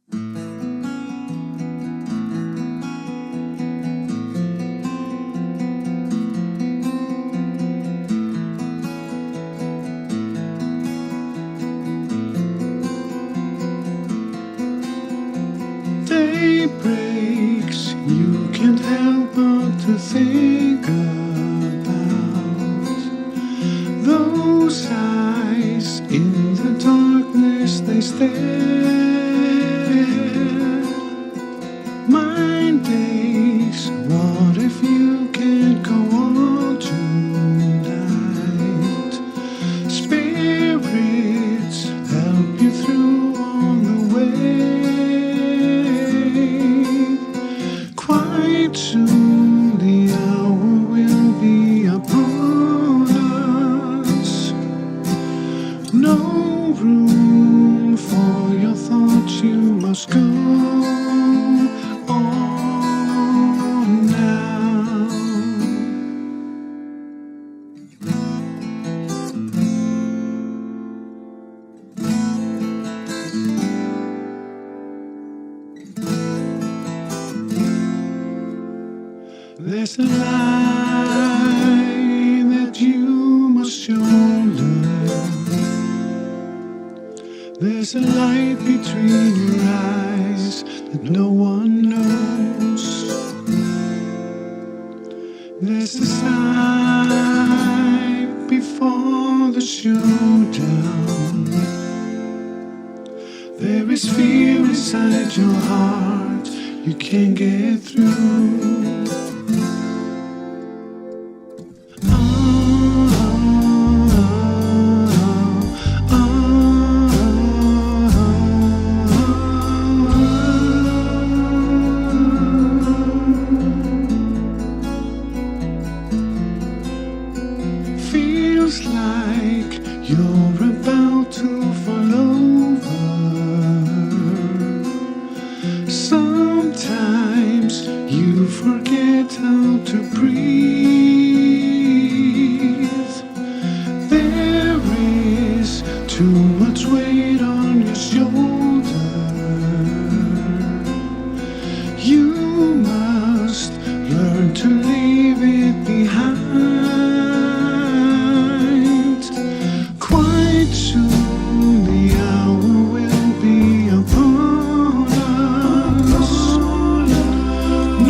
Day breaks, you can't help but to think about those eyes in the darkness they stare. Mind aches, what if you can't go on tonight? Spirits help you through on the way. Quite soon the hour will be upon us. No room for your thoughts, you must go on now. There's a line that you must shoulder. There's a light between your eyes that no one knows. There's a sight before the showdown. There is fear inside your heart you can't get through. Feels like you're about to fall over. Sometimes you forget how to breathe. There is too much weight on your shoulder. You must learn to leave it behind. Quite soon the hour will be upon us.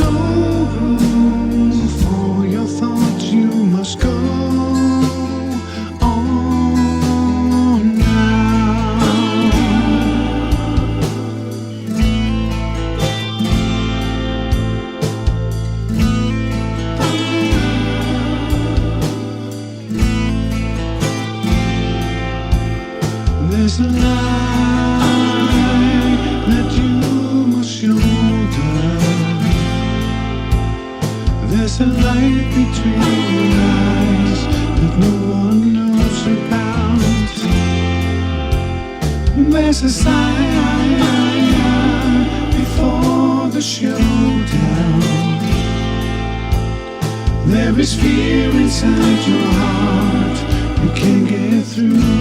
No room for your thoughts, you must go on now. There's a line that you must shoulder. There's a light between your eyes that no one knows about. There's a sign before the showdown. There is fear inside your heart you can't get through.